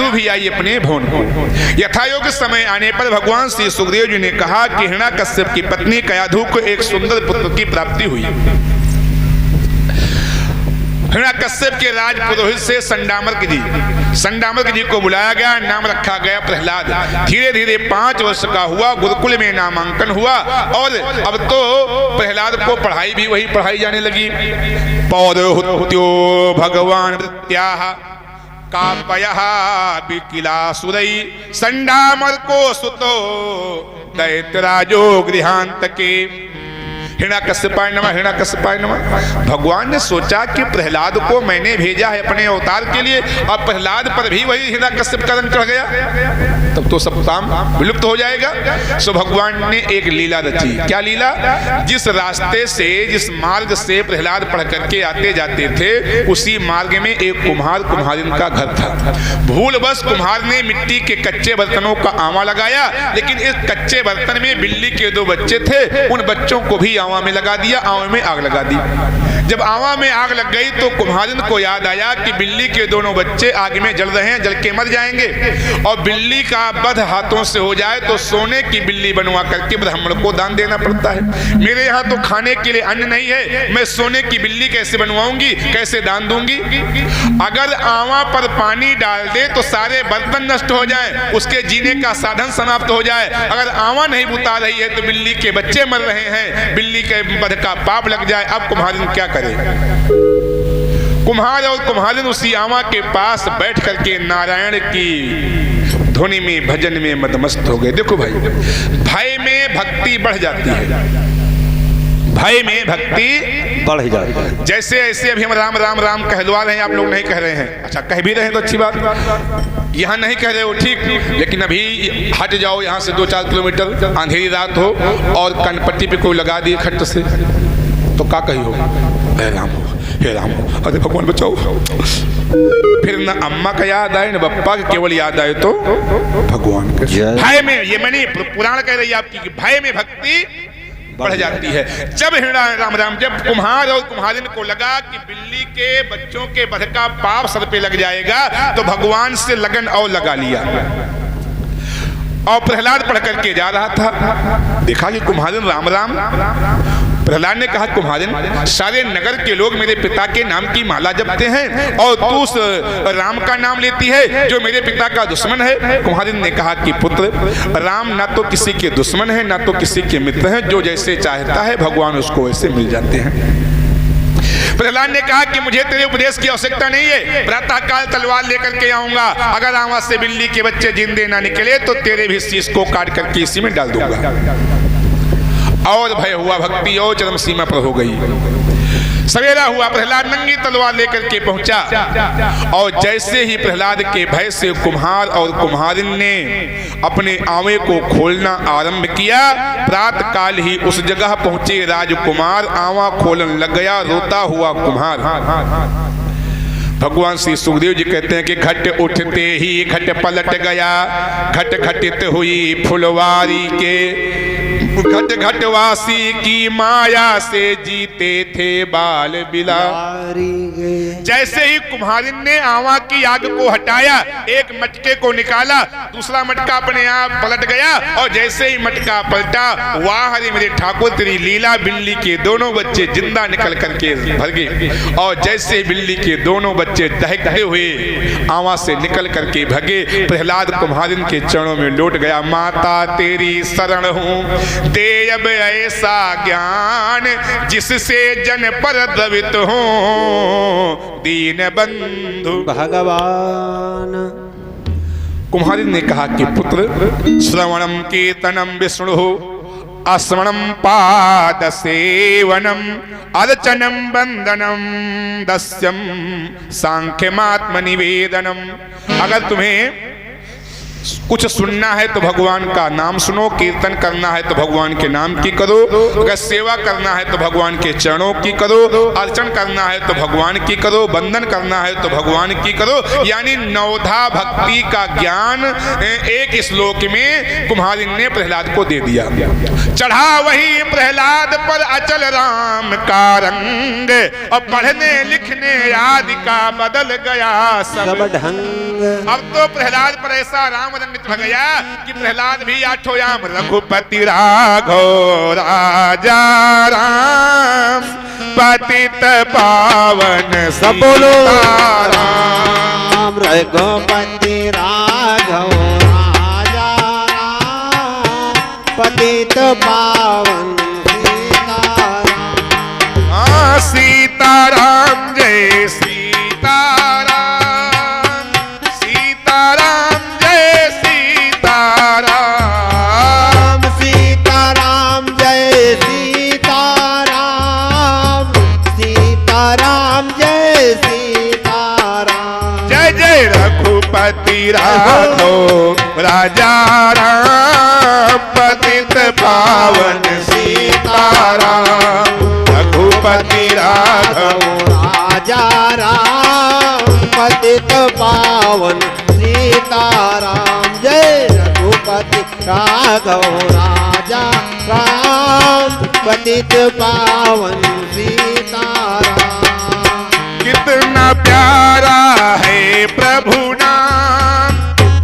जटायु भी आई अपने भवन को। यथायोग्य समय आने पर भगवान श्री सुखदेव जी ने कहा कि हिरण्याकश्यप की पत्नी कयाधु को एक सुंदर पुत्र की प्राप्ति हुई। हिरण्याकश्यप के राज पुरोहित से संडामर्क जी को बुलाया गया। नाम रखा गया प्रहलाद। धीरे धीरे 5 वर्ष का हुआ, गुरुकुल में नामांकन हुआ और अब तो प्रहलाद को पढ़ाई भी वही पढ़ाई जाने लगी। पौरोहुत्यो भगवान वृत्त्याः कापयः विकिलासुरै संडामर्को सुतो दैत्यराजो गृहांतके। हिरण्याकश्यपाय नमः, हिरण्याकश्यपाय नमः। भगवान ने सोचा कि प्रहलाद को मैंने भेजा है अपने अवतार के लिए, अब प्रहलाद पर भी वही हिरण्याकश्यप का रंग चढ़ गया, तब तो सब काम विलुप्त हो जाएगा। सो भगवान ने एक लीला रची। क्या लीला? जिस रास्ते से, जिस मार्ग से प्रहलाद पढ़ करके आते जाते थे, उसी मार्ग में एक कुम्हार कुम्हारिन का घर था। भूलवश कुम्हार ने मिट्टी के कच्चे बर्तनों का आवा लगाया, लेकिन इस कच्चे बर्तन में बिल्ली के 2 बच्चे थे। उन बच्चों को भी आवा में लगा दिया, आवा में आग लगा दी। जब आवा में आग लग गई तो कुम्हारिन को याद आया कि बिल्ली के दोनों बच्चे आग में जल रहे हैं, जल के मर जाएंगे, और बिल्ली का वध हाथों से हो जाए तो सोने की बिल्ली बनवा करके ब्राह्मण को दान देना पड़ता है। मेरे यहाँ तो खाने के लिए अन्न नहीं है, मैं सोने की बिल्ली कैसे बनवाऊंगी, कैसे दान दूंगी? अगर आवा पर पानी डाल दे तो सारे बर्तन नष्ट हो जाए, उसके जीने का साधन समाप्त हो जाए। अगर आवा नहीं बुता रही है तो बिल्ली के बच्चे मर रहे हैं, बिल्ली के वध का पाप लग जाए। अब कुम्हारिन क्या करे? कुम्हार और कुम्हारिन उसी आवा के पास बैठ करके नारायण की ध्वनि में, भजन में मदमस्त हो गए। देखो भाई, भय में भक्ति बढ़ जाती है, भय में भक्ति बढ़ जाती है। जैसे ऐसे अभी हम राम राम राम कहलवा रहे हैं, आप लोग नहीं कह रहे हैं, अच्छा कह भी रहे हैं तो अच्छी बात। यहाँ नहीं कह रहे हो ठीक, लेकिन अभी हट जाओ यहाँ से 2-4 किलोमीटर, अंधेरी रात हो और कनपट्टी पे कोई लगा दिए खट्ट से, तो क्या कही हो? हे राम हो, हे राम हो, अरे भगवान बचाओ। फिर न अम्मा का याद आए न बप्पा का, केवल याद आए तो भगवान के। भय में, ये मैंने पुराण कह रही है आपकी कि भय में भक्ति बढ़ जाती है। जब जब कुम्हार और कुम्हारिन को लगा कि बिल्ली के बच्चों के वध का पाप सर पे लग जाएगा, तो भगवान से लगन और लगा लिया। और प्रहलाद पढ़ करके जा रहा था, देखा कि कुम्हारिन राम राम। प्रहलाद ने कहा, कुम्हारिन सारे नगर के लोग मेरे पिता के नाम की माला जपते हैं और तू उस राम का नाम लेती है जो मेरे पिता का दुश्मन है। कुम्हारिन ने कहा कि पुत्र, राम ना तो किसी के दुश्मन है ना तो किसी के मित्र हैं, जो जैसे चाहता है भगवान उसको वैसे मिल जाते हैं। प्रहलाद ने कहा कि मुझे तेरे उपदेश की आवश्यकता नहीं है, प्रातः काल तलवार लेकर के आऊंगा, अगर आवा से बिल्ली के बच्चे जिंदे ना निकले तो तेरे भी शीश को काट करके इसी में डाल दूंगा। और भय हुआ, भक्ति और चरम सीमा पर हो गई। सवेरा हुआ, प्रहलाद नंगी तलवार लेकर के पहुंचा, और जैसे ही प्रहलाद के भय से कुम्हार और कुम्हारिन ने अपने आवे को खोलना आरंभ किया, प्रातः काल ही उस जगह पहुंचे राजकुमार। आवा खोलन लग गया रोता हुआ कुम्हार। भगवान श्री सुखदेव जी कहते हैं कि घट उठते ही घट पलट गया, घट घटित हुई फुलवारी के, घट घटवासी की माया से जीते थे बाल बिलारी। जैसे ही कुम्हारिन ने आवा की आग को हटाया, एक मटके को निकाला, दूसरा मटका अपने आप पलट गया, और जैसे ही मटका पलटा, वाह रे मेरे ठाकुर तेरी लीला, बिल्ली के दोनों बच्चे जिंदा निकल करके भर गए। और जैसे ही बिल्ली के दोनों बच्चे दहकते हुए आवा से निकल करके भगे, प्रहलाद कुम्हारिन के चरणों में लौट गया। माता तेरी शरण हूँ, दे अब ऐसा ज्ञान जिससे जन पर द्रवित हो, दीन बंधु भगवान। कुम्हारिन ने कहा कि पुत्र, श्रवणम कीर्तनम विष्णु, अस्मरणम पाद सेवनम, अर्चनम वंदनम, दस्यम सांख्यमात्म निवेदनम। अगर तुम्हें कुछ सुनना है तो भगवान का नाम सुनो, कीर्तन करना है तो भगवान के नाम की करो, अगर सेवा करना है तो भगवान के चरणों की करो, अर्चन करना है तो भगवान की करो, वंदन करना है तो भगवान की करो। यानी नवधा भक्ति का ज्ञान एक श्लोक में कुम्हारिन ने प्रहलाद को दे दिया। चढ़ा वही प्रहलाद पर अचल राम का रंग, और पढ़ने लिखने आदि का बदल गया सब ढंग। रंग। अब तो प्रहलाद पर ऐसा राम रंग चढ़ गया कि प्रहलाद भी आठों याम रघुपति राघव राजा राम पतित पावन सब बोलो सीताराम। रघुपति राघव राजा राम पतित पावन सीताराम। सीताराम जय सीताराम सीताराम जय सीताराम सीताराम जय सीताराम सीताराम जय सीताराम। जय जय रघुपति राघव राजा राम पतित पावन सीताराम। रघुपति राघव राजा राम पतित पावन सीताराम। जय रघुपति राघव राजा राम पतित पावन सीताराम। कितना प्यारा है प्रभु नाम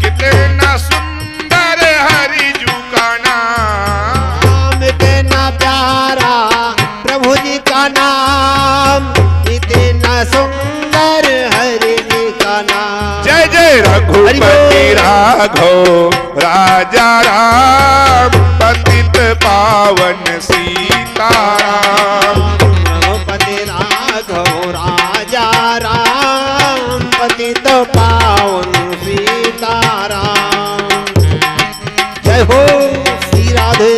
कितना सुंदर हरि जू का नाम। कितना प्यारा प्रभु जी का नाम इतना सुंदर हरि जी का नाम। जय जय रघुपति राघव राजा राम पतित पावन सीताराम। रघुपति राघव राजा राम पतित पावन सीताराम। जय हो श्री राधे।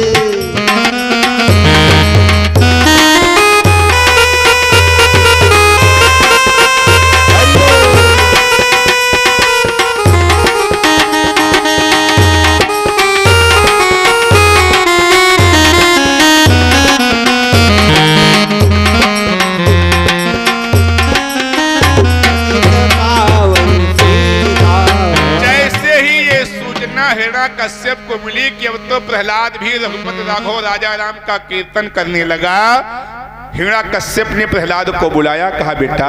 कश्यप को मिली कि अब तो प्रहलाद भी रघुपति राघव राजा राम का कीर्तन करने लगा। हिरणा कश्यप ने प्रहलाद को बुलाया, कहा बेटा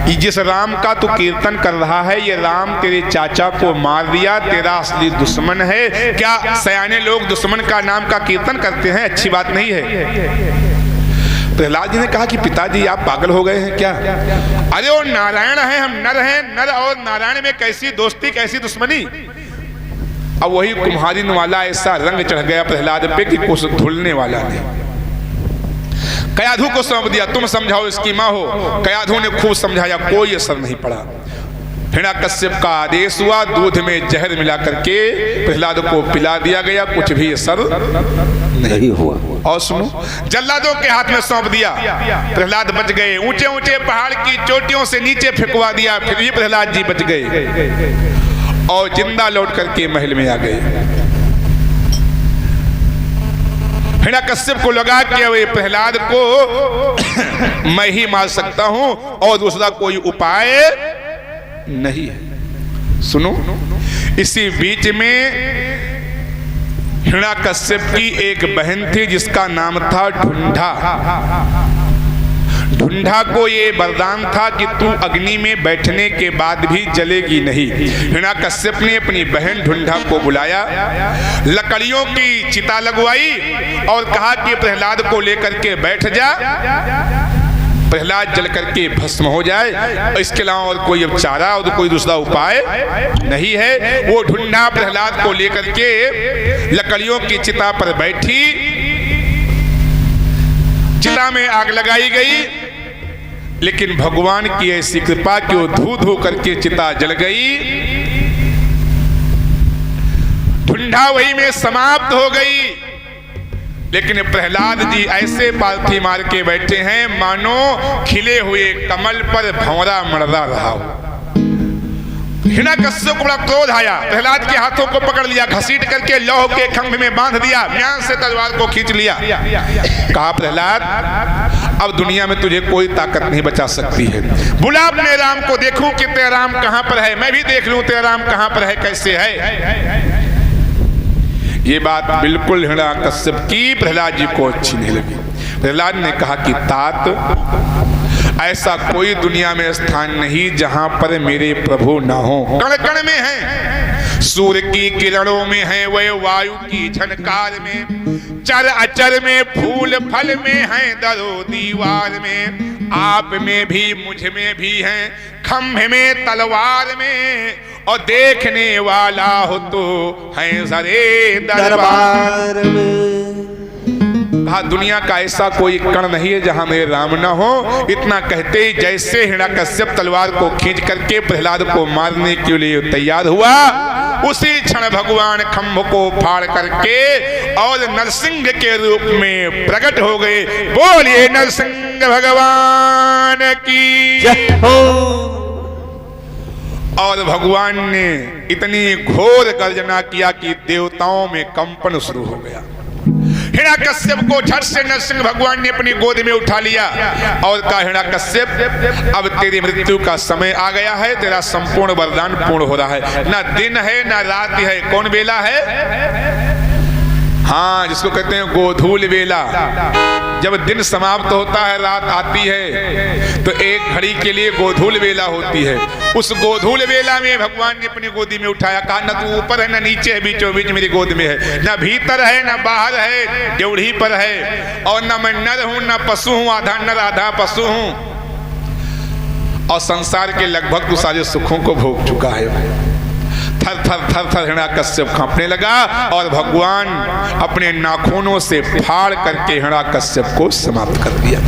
ये जिस राम का तू कीर्तन कर रहा है ये राम तेरे चाचा को मार दिया, तेरा असली दुश्मन है। क्या सयाने लोग दुश्मन का नाम का कीर्तन करते हैं? अच्छी बात नहीं है। प्रहलाद जी ने कहा कि पिताजी आप पागल हो गए हैं क्या? अरे वो नारायण है, हम नर हैं, नर और नारायण में कैसी दोस्ती कैसी दुश्मनी। अब वही कुम्हारिन वाला ऐसा रंग चढ़ गया प्रहलाद पे कि कुछ धुलने वाला नहीं। कयाधु को सौंप दिया, तुम समझाओ इसकी माँ हो। कयाधु ने खूब समझाया, कोई असर नहीं पड़ा। हिरण्यकश्यप का आदेश हुआ, दूध में जहर मिला करके प्रहलाद को पिला दिया गया, कुछ भी असर नहीं हुआ। और सुनो, जल्लादों के हाथ में सौंप दिया, प्रहलाद बच गए। ऊंचे ऊंचे पहाड़ की चोटियों से नीचे फेंकवा दिया, फिर भी प्रहलाद जी बच गए और जिंदा लौट करके महल में आ गए। हिरण्यकश्यप को लगा कि अब प्रहलाद को मैं ही मार सकता हूं और दूसरा कोई उपाय नहीं है। सुनो, इसी बीच में हिरण्यकश्यप की एक बहन थी जिसका नाम था ढूंढा। ढूंढा को ये वरदान था कि तू अग्नि में बैठने के बाद भी जलेगी नहीं। हिरण्यकश्यप ने अपनी बहन ढूंढा को बुलाया, लकड़ियों की चिता लगवाई और कहा कि प्रहलाद को लेकर के बैठ जा, प्रहलाद जल करके भस्म हो जाए। इसके अलावा और कोई अब चारा और कोई दूसरा उपाय नहीं है। वो ढूंढा प्रहलाद को लेकर के लकड़ियों की चिता पर बैठी, चिता में आग लगाई गई, लेकिन भगवान की ऐसी कृपा कि वो धू धू करके चिता जल गई। ढूंढा वही में समाप्त हो गई, लेकिन प्रहलाद जी ऐसे पालथी मार के बैठे हैं मानो खिले हुए कमल पर भंवरा मरदा रहा हो। हिरण्यकश्यप को बड़ा क्रोध आया, प्रहलाद के हाथों को पकड़ लिया, घसीट करके लौह के खंभ में बांध दिया, म्यान से तलवार को खींच लिया। कहा प्रहलाद अब दुनिया में तुझे कोई ताकत नहीं बचा सकती है, बुला अपने राम को, देखूं कि तेरा राम कहां पर है, मैं भी देख लूं तेरा राम कहां पर है, कैसे है। ये बात बिल्कुल हिरण्यकश्यप की प्रहलाद जी को अच्छी नहीं लगी। प्रहलाद ने कहा कि तात ऐसा कोई दुनिया में स्थान नहीं जहां पर मेरे प्रभु ना हो। कण कण में है, सूर्य की किरणों में है, वह वायु की झनकार में, चर अचर में, फूल फल में है, दरो दीवार में, आप में भी मुझ में भी है, खंभे में तलवार में, और देखने वाला हो तो है सरे दरबार में। हाँ, दुनिया का ऐसा कोई कण नहीं है जहां मेरे राम ना हो। इतना कहते ही जैसे हिरण्यकश्यप तलवार को खींच करके प्रहलाद को मारने के लिए तैयार हुआ, उसी क्षण भगवान खंभ को फाड़ करके और नरसिंह के रूप में प्रकट हो गए। बोलिए नरसिंह भगवान की जय हो। और भगवान ने इतनी घोर गर्जना किया कि देवताओं में कंपन शुरू हो गया। हिरण्यकश्यप को झट से नरसिंह भगवान ने अपनी गोद में उठा लिया और कहा, हिरण्यकश्यप, अब तेरी मृत्यु का समय आ गया है, तेरा संपूर्ण वरदान पूर्ण हो रहा है। ना दिन है ना रात है, कौन बेला है? हाँ, जिसको कहते हैं गोधूल बेला। जब दिन समाप्त होता है, रात आती है, तो एक घड़ी के लिए गोधूल बेला होती है। उस गोधूल बेला में भगवान ने अपनी गोदी में उठाया, कहा, न तू ऊपर है, न नीचे है, बीचों बीच मेरी गोद में है, न भीतर है न बाहर है, ड्योढ़ी पर है, और न मैं नर हूं न पशु हूं, आधा नर आधा पशु हूं, और संसार के लगभग तो सारे सुखों को भोग चुका है। थर थर थर थर हिरण्यकश्यप कांपने लगा और भगवान अपने नाखूनों से फाड़ करके हिरण्यकश्यप को समाप्त कर दिया।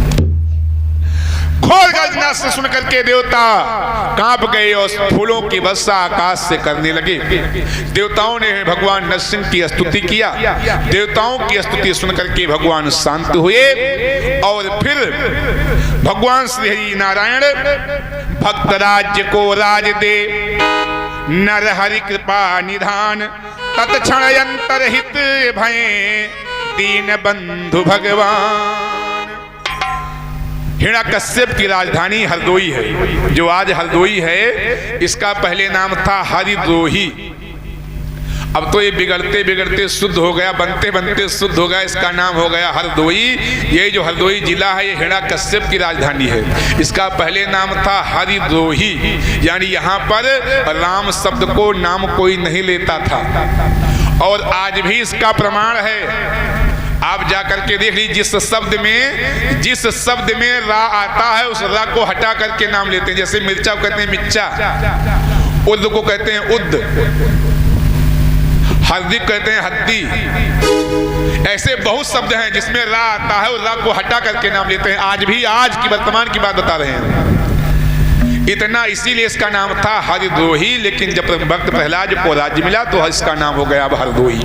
घोर गर्जना से सुन करके देवता कांप गए और फूलों की वर्षा आकाश से करने लगे। देवताओं ने भगवान नरसिंह की स्तुति किया। देवताओं की स्तुति सुन करके भगवान शांत हुए और फिर भगवान श्री हरि नारायण भक्त राज्य को राज दे, नर हरि कृपा निधान, तत्क्षण अंतरहित भय दीन बंधु भगवान। हिरण्यकश्यप की राजधानी हरदोई है। जो आज हरदोई है, इसका पहले नाम था हरिद्रोही। अब तो ये बिगड़ते बिगड़ते शुद्ध हो गया, बनते बनते शुद्ध हो गया, इसका नाम हो गया हरदोई। ये जो हरदोई जिला है, ये हिरण्यकश्यप की राजधानी है। इसका पहले नाम था हरिद्रोही, यानी यहाँ पर राम शब्द को नाम कोई नहीं लेता था। और आज भी इसका प्रमाण है, आप जाकर के देख लीजिए, जिस शब्द में रा आता है, उस रा को हटा करके नाम लेते हैं। जैसे मिर्चा को कहते हैं मिर्चा, उद्द को कहते हैं उद्द, हल्दी कहते हैं हद्दी। ऐसे बहुत शब्द हैं जिसमें रा आता है, उस रा को हटा करके नाम लेते हैं। आज भी, आज की वर्तमान की बात बता रहे हैं। इतना इसीलिए इसका नाम था हरिद्रोही। लेकिन जब भक्त प्रहलाद को राज्य मिला तो इसका नाम हो गया अब हरदोई।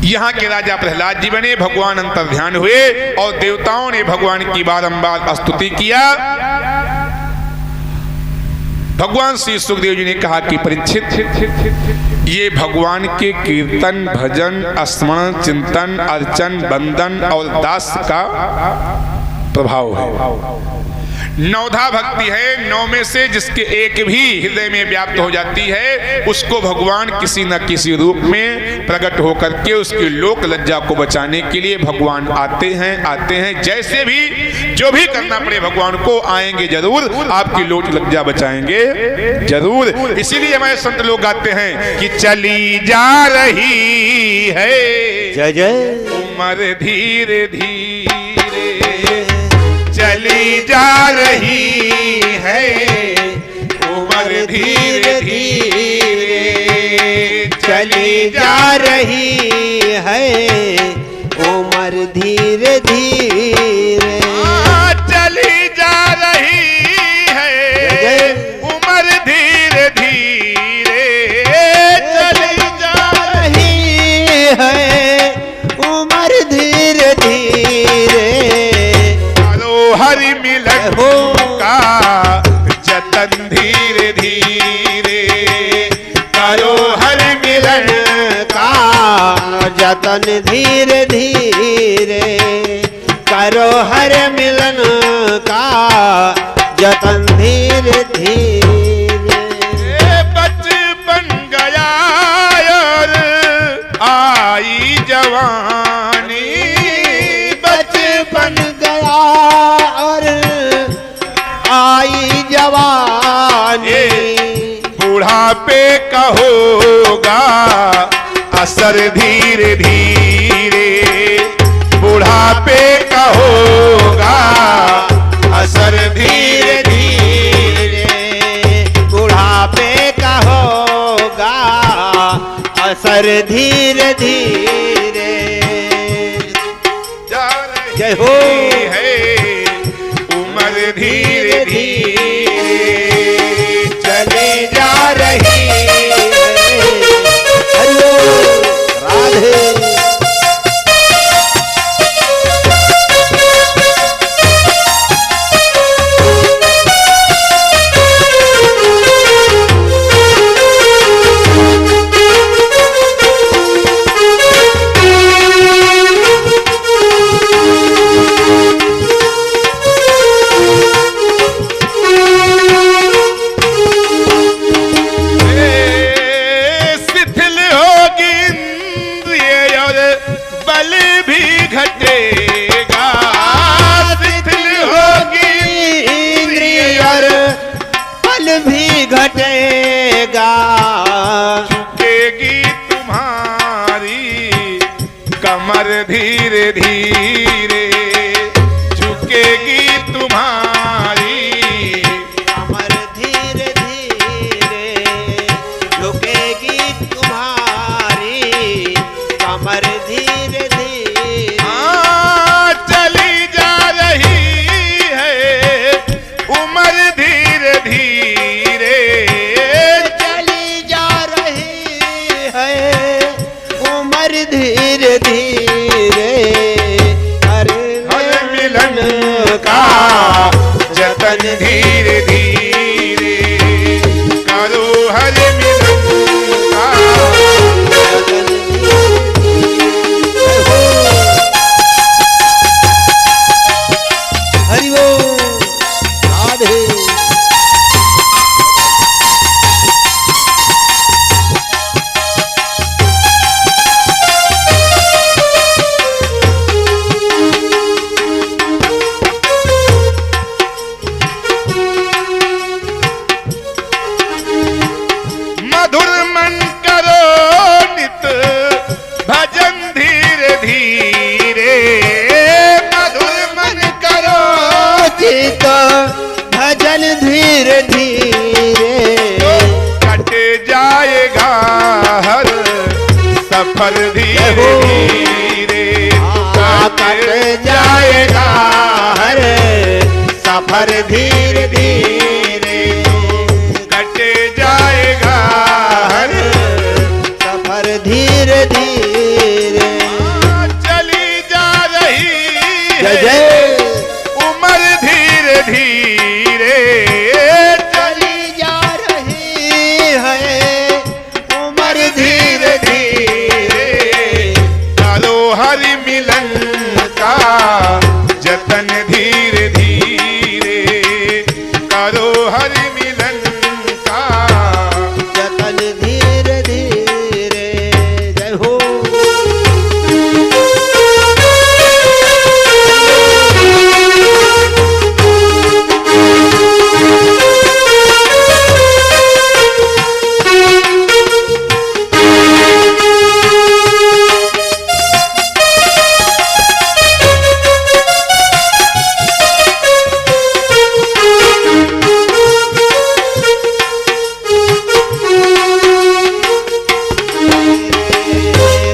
यहाँ के राजा प्रहलाद जी बने, भगवान अंतर्ध्यान हुए और देवताओं ने भगवान की बारंबार स्तुति किया। भगवान श्री सुखदेव जी ने कहा कि परीक्षित, ये भगवान के कीर्तन, भजन, स्मरण, चिंतन, अर्चन, वंदन और दास का प्रभाव है। नौधा भक्ति है। नौ में से जिसके एक भी हृदय में व्याप्त हो जाती है, उसको भगवान किसी न किसी रूप में प्रकट होकर के उसकी लोक लज्जा को बचाने के लिए भगवान आते हैं। जैसे भी जो भी करना पड़े भगवान को आएंगे जरूर, आपकी लोक लज्जा बचाएंगे जरूर। इसीलिए हमारे संत लोग गाते हैं कि चली जा रही है जय जय उम्र धीरे धीरे, चली जा रही है उम्र धीरे धीरे, चली जा रही है उम्र धीरे धीरे, चली जा रही है उम्र धीरे धीरे, चली जा रही है उम्र धीरे धीरे, हरि मिलन का जतन धीरे धीरे, करो हरि मिलन का जतन धीरे धीरे, करो हर मिलन का जतन धीरे धीरे। बचपन गया और आई जवानी, बचपन गया बुढ़ापे का होगा असर धीरे धीरे, बुढ़ापे का होगा असर धीरे धीरे, बुढ़ापे का होगा असर धीरे धीरे। जा जय हो। रही है उम्र धीरे धीरे चले जा रही है। हरि बोल, राधे। शिथिल होगी इंद्रिय और बल भी घटेगा, शिथिल होगी इंद्रिय और बल भी घटेगा, झुकेगी तुम्हारी कमर धीरे धीरे, झुकेगी तुम्हारी कमर धीरे धीरे, झुकेगी तुम्हारी कमर धीरे धीरे। चली जा रही है उम्र धीरे धीरे, चली जा रही है उम्र धीरे धीरे। हर मिलन का जतन धीरे धीरे करो, हर मिलन का हरि बोल, राधे। मधुर मन करो नित भजन धीरे धीरे, मधुर मन करो चित भजन धीरे धीरे, कट जाएगा हर सफर धीरे धीरे, कट जाएगा हर सफर धीरे धीरे, कट जाएगा हर सफर धीरे धीरे। चली जा रही जय है जय। उम्र धीरे धीरे, चली जा रही है उम्र धीरे धीरे, करो हर मिलन का जतन धीरे धीरे, करो हर मिलन का जतन धीरे धीरे। जय हो।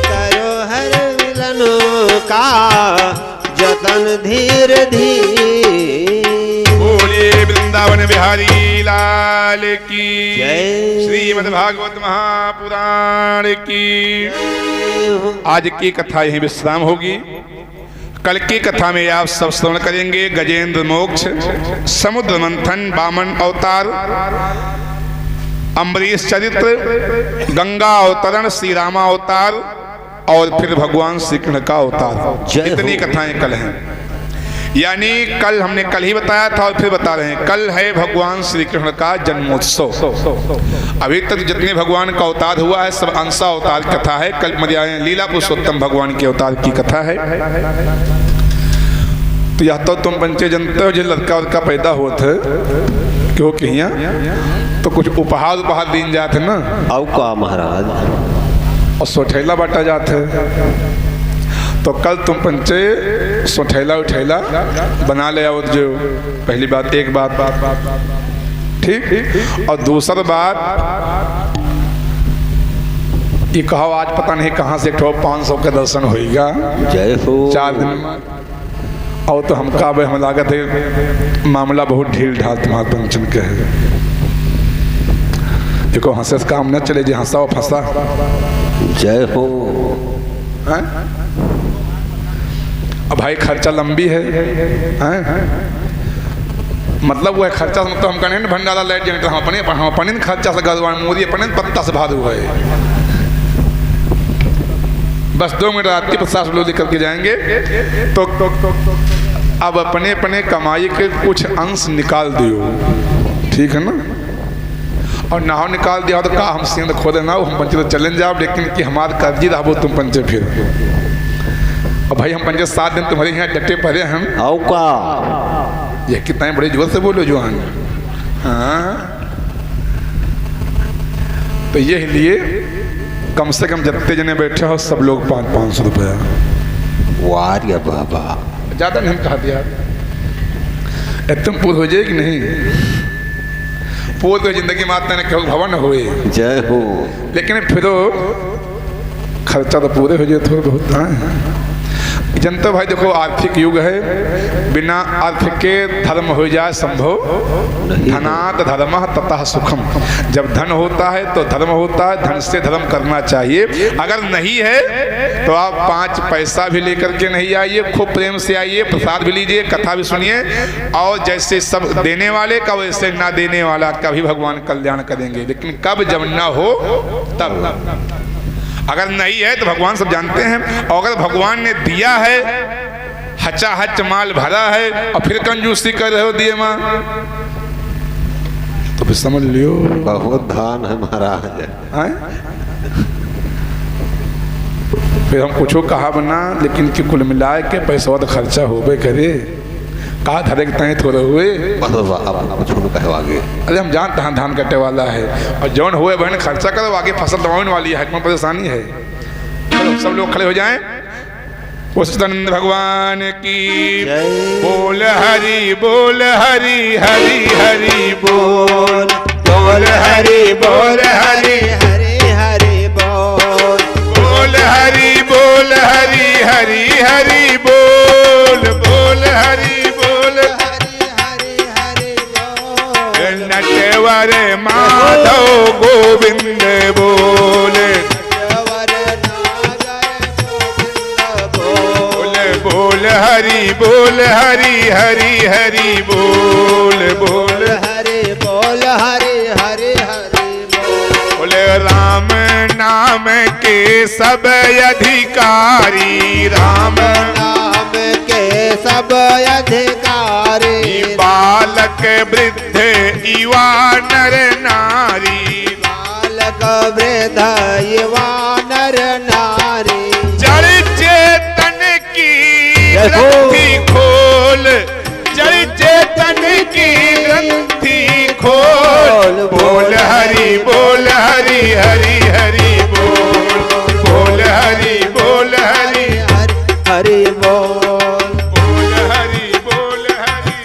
करो हर मिलन का जतन धीरे धीरे। बोलिए वृंदावन बिहारी लाल की जय। श्रीमद् भागवत महापुराण की। आज की कथा यहीं विश्राम होगी। कल की कथा में आप सब श्रवण करेंगे गजेंद्र मोक्ष, समुद्र मंथन, वामन अवतार, अम्बरीश चरित्र, गंगा अवतरण, श्री रामा अवतार और फिर भगवान श्री कृष्ण का अवतार। इतनी कथाएं कल हैं। यानी कल हमने कल ही बताया था और फिर बता रहे हैं, कल है भगवान श्री कृष्ण का जन्मोत्सव। अभी तक जितने भगवान का अवतार हुआ है सब अंशा अवतार कथा है। कल मर्यादा लीला पुरुषोत्तम भगवान के अवतार की कथा है। तो यह तो तुम पंचे जनते हो जो लड़का उड़का पैदा हुआ था क्यों कहिया तो कुछ उपहार दीन जाते ना औ का महाराज और सोठैला बांटा जाते। तो कल तुम पंचे सोठैला उठैला बना ले आओ जो पहली बात। एक बात ठीक। और दूसरी बात ये कहो आज पता नहीं कहाँ से 500 का दर्शन होएगा। जय हो 4 दिन में और तो हम का हम लागत है मामला बहुत ढील ढाल तुम्हारे पंचन के है। देखो हंसे से काम न चले जी हंसा और फंसा। जय हो। अब भाई खर्चा लंबी है, मतलब वो है खर्चा मतलब हम कहने भंडारा लाइट जनरेटर हम अपने खर्चा से गजवान मोदी अपने पत्ता से भाग हुआ है। बस 2 मिनट रात्रि 50 लोग लेकर के जाएंगे तो अब अपने अपने कमाई के कुछ अंश निकाल दियो, ठीक है ना। और ना हो निकाल दिया तो का हम सींद खोदे ना हम पंचे तो चलें जाओ, लेकिन कि हमारे कर्जी रहो तुम पंचे फिर। और भाई हम पंचे 7 दिन तुम्हारे यहाँ डटे पड़े हम। औ का ये कितना बड़े जोर से बोलो जुआन। हाँ तो ये लिए कम से कम जितने जने बैठे हो सब लोग 500 रुपया। वाह या बाबा ज्यादा नहीं कहा दिया। तुम पूर हो जाए कि नहीं पूर तो जिंदगी में आते ना भवन हुए। जय हो। लेकिन फिर खर्चा तो पूरे हो जाए थोड़ा बहुत है। जनता भाई देखो आर्थिक युग है, बिना आर्थिक के धर्म हो जाए संभव। धनात् धर्मः ततः सुखम। जब धन होता है तो धर्म होता है, धन से धर्म करना चाहिए। अगर नहीं है तो आप 5 पैसा भी लेकर के नहीं आइए, खूब प्रेम से आइए, प्रसाद भी लीजिए, कथा भी सुनिए। और जैसे सब देने वाले का वैसे ना देने वाला का भी भगवान कल्याण करेंगे। लेकिन कब जब ना हो तब। अगर नहीं है तो भगवान सब जानते हैं। और अगर भगवान ने दिया है हचा हच माल भरा है और फिर कंजूसी कर रहे हो दिए माँ तो फिर समझ लियो बहुत धान है महाराज। फिर हम कुछ कहा बना, लेकिन कि कुल मिलाए के पैसा तो खर्चा होबे करे। कहा धरे के तय थोड़े हुए अरे हम जानते हैं धान कटे वाला है और जौन हुए बहन खर्चा करो आगे फसल दबाने वाली है, कौन परेशानी है। चलो सब लोग खड़े हो जाएं। सच्चिदानंद भगवान की बोल हरि बोल हरि हरि हरि बोल बोल हरि बोल हरि हरि हरि बोल बोल हरि बोल हरि हरि हरि बोल बोल हरि नटवर माधव गोविंद बोले बोल हरि बोल हरि हरि हरि बोल बोल हरि बोल हरि हरि हरि बोले राम नाम के सब अधिकारी, राम नाम के सब अधिकारी, बालक वृद्ध युवा नर नारी, बालक वृद्ध युवा नर नारी, जड़ चेतन की ग्रंथि खोल, जड़ चेतन की ग्रंथि खोल, बोल हरि बोल हरि हरि हरि बोल बोल हरि बोल हरि हरि बोल बोल हरि बोल हरि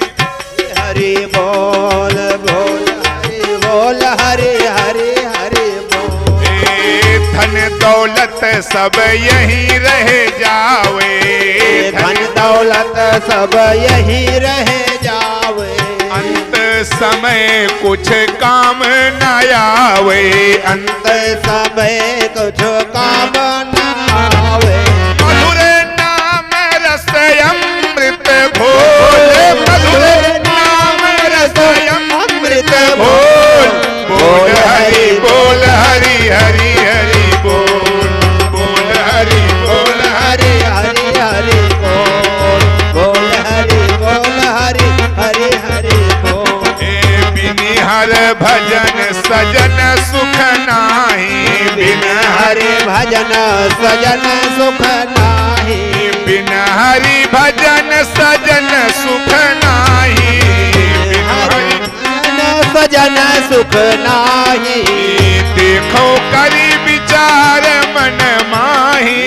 हरि बोल बोल हरि बोल हरि हरि हरि बोल। धन दौलत सब यहीं रह जावे, धन दौलत सब यहीं रह जावे, अंत समय कुछ काम न आवे, अंत समय कुछ काम न आवे, मधुर नाम रस अमृत घोल, मधुर नाम रस अमृत घोल, बोल हरि बोल हरि हरि हरि बोल बोल हरि बोल हरि हरि हरि बोल बोल हरि बोल हरि हरि हरि बोल। बिनि हर भजन सजन सुख नाही, बिन हरि भजन सजन सुख नाही, बिन हरि भजन सजन सुख नाही, बिन हरि भजन तन सुख नाही। देखो करी विचार मन माही,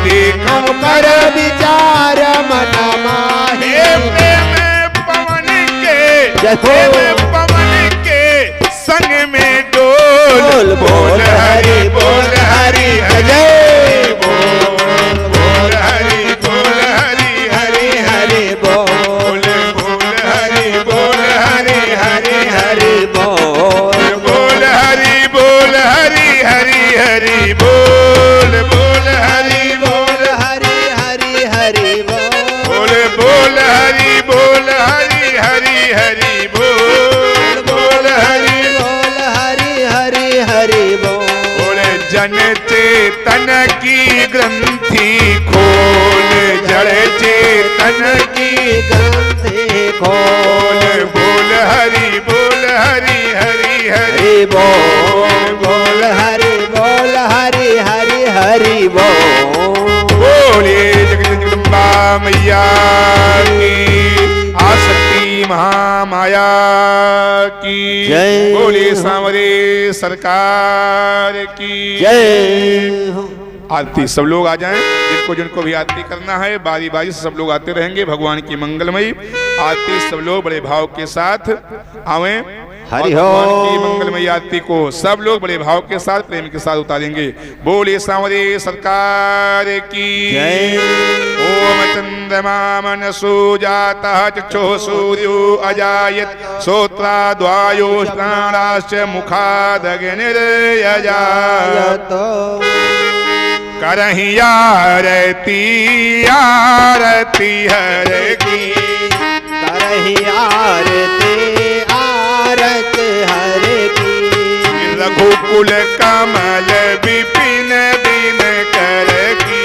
देखो कर विचार मन माही। प्रेम पवन के, जय हो। प्रेम पवन के संग में डोल। बोल हरि बोल हरि हरि बोल, बोल हरि बोल हरि हरि हरि बोल, बोल हरि बोल हरि हरि हरि बोल, बोल हरि बोल हरि हरि हरि बोल, बोल हरि बोल हरि हरि हरि बोल, बोल हरि बोल हरि हरि हरि बोल, बोल हरि बोल हरि हरि हरि बोल। बोल जन चेतन की ग्रंथि खोल, जड़ चेतन की ग्रंथि खोल, बोल हरि बोल हरि हरि हरि हरि बोल, बोल हरि बोल हरि हरि हरि बोल। बोलिए जगदम्बा मैया की, आसक्ति महामाया की जय। बोलिए सांवरे सरकार की जय हो। आरती सब लोग आ जाएं, जिनको जिनको भी आरती करना है बारी बारी से सब लोग आते रहेंगे। भगवान की मंगलमयी आरती सब लोग बड़े भाव के साथ आवें। हरि और भगवान हो। की मंगलमयी आरती को सब लोग बड़े भाव के साथ प्रेम के साथ उतारेंगे। बोलिए सांवरे सरकार की जय। ओम चंद्रमा मनसो जातः चक्षुः सूर्यो अजायत श्रोत्राद्वायुष्णाश्च मुखादग्निर्यजायत। करहि आरती आरती हर की, करहि आरती आरत हर की। रघुकुल कमल विपिन दिन कर की,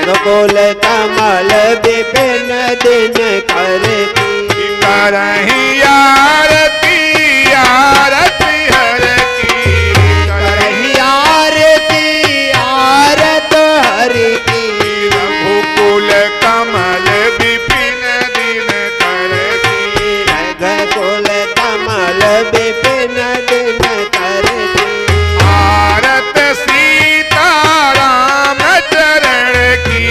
रघुकुल कमल विपिन दिन कर की। करहि आरती आरती हर की, करहि आरती आरत हर की। रघुकुल कमल विपिन दिन कर की, रघुकुल कमल विपिन दिन कर की। आरत सीता राम चरण की,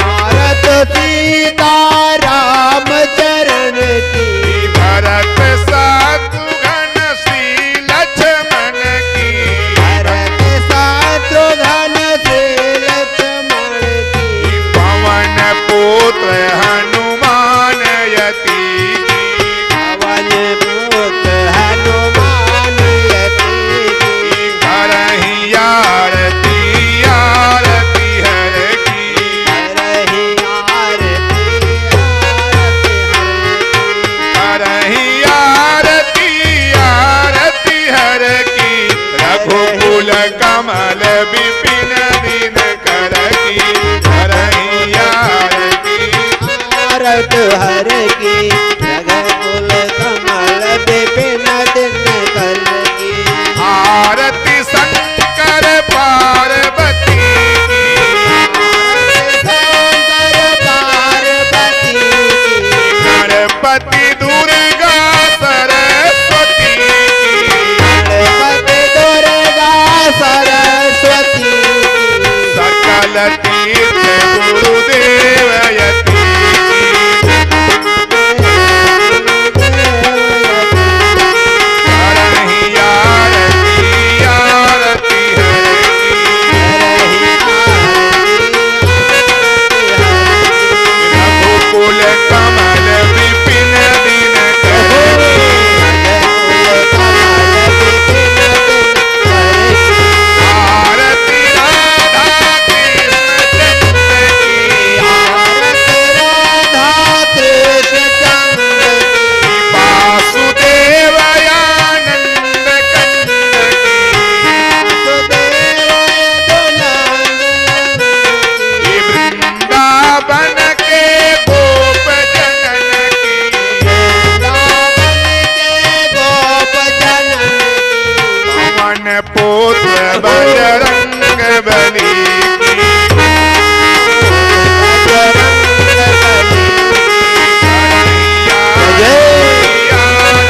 आरत सीता राम चरण की। भरत शत्रुघ्न श्री लक्ष्मण की, भरत शत्रुघ्न से लक्ष्मण की। पवन पुत्र हनुमान यति की, पवन पुत्र हनुमान यति की। करहि आरती आरती हर की, करहि आरती आरती करहि आरती हर की। आरती हर की, रघुकुल कमल विपिन दिन कर की, करहि आरती आरत हर की। रघुकुल कमल विपिन दिन कर की। आरती शंकर पार्वती की, शंकर पार्वती की। गणपति दुर्गा सरस्वती की, गणपति दुर्गा सरस्वती की। सकल तीर्थ गुरुदेव यति की, करहि आरती आरती हर की, रघुकुल कमल विपिन दिन कर की, आरती राधा कृष्ण चंद्र की, वासुदेव आनंद कंद की, वृंदावन के गोप जनन की, पवन पुत्र बजरंग बली की, करहि आरती आरती हर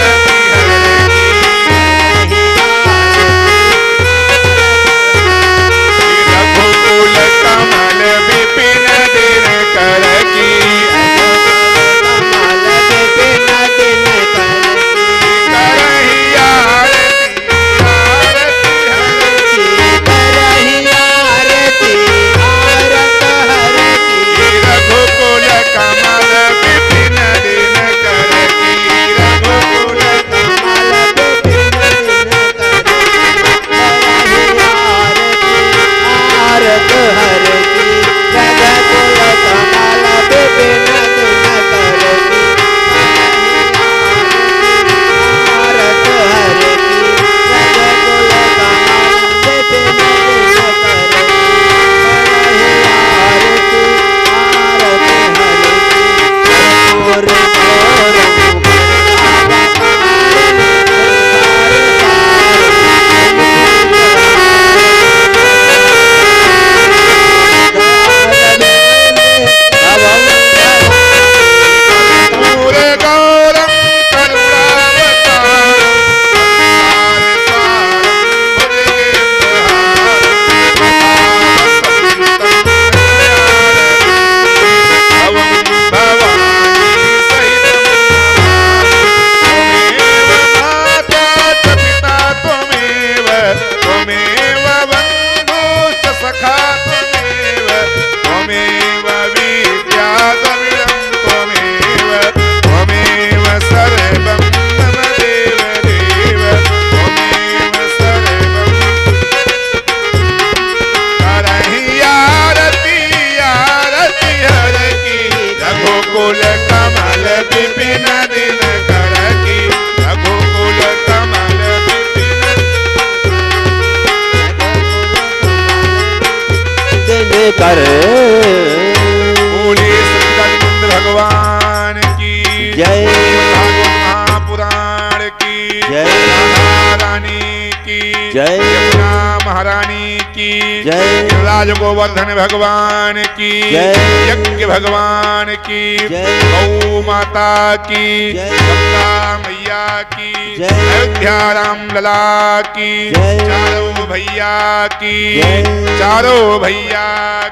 त्वमेव बन्धुश्च सखा त्वमेव त्वमेव विद्या सर्वं त्वमेव त्वमेव सर्वं मम देव देव त्वमेव सर्वं करहि आरती आरती हर की रघुकुल कमल विपिन दिन कर की रघुकुल कमल विपिन दिन कर बोले संकट भगवान की जय। महापुराण की जय। रानी की जय। यमुना महारानी की जय। राज गोवर्धन भगवान की जय। यज्ञ भगवान की जय। गौ माता की जय। गंगा मैया की जय। अयोध्या राम लला की जय। चारों भैया की जय। चारों भैया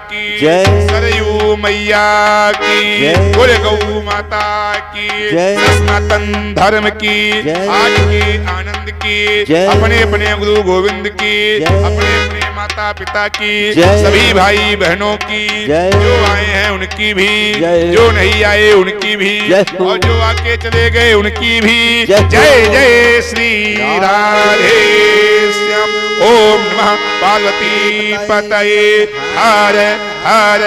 की जय। सरयू मैया की जय। कुल गौ माता की जय। सनातन धर्म की जय। आज के आनंद की जय। अपने अपने गुरु गोविंद की जय। अपने अपने माता पिता की जय। सभी भाई बहनों की जय। जो आए हैं उनकी भी जय। जो नहीं आए उनकी भी जय। और जो आके चले गए उनकी भी जय। जय जय श्री राधे श्याम। ओम नमः पार्वती पतये हर हर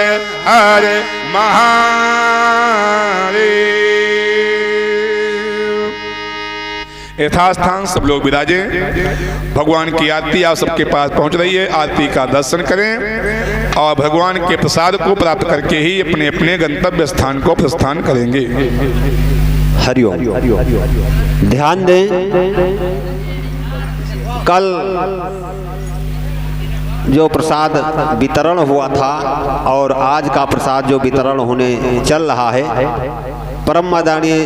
हर महादेव। यथास्थान सब लोग विराजे। भगवान की आरती आप सबके पास पहुंच रही है। आरती का दर्शन करें और भगवान के प्रसाद को प्राप्त करके ही अपने अपने गंतव्य स्थान को प्रस्थान करेंगे। हरिओम। ध्यान दें, कल जो प्रसाद वितरण हुआ था और आज का प्रसाद जो वितरण होने चल रहा है, परम आदरणीय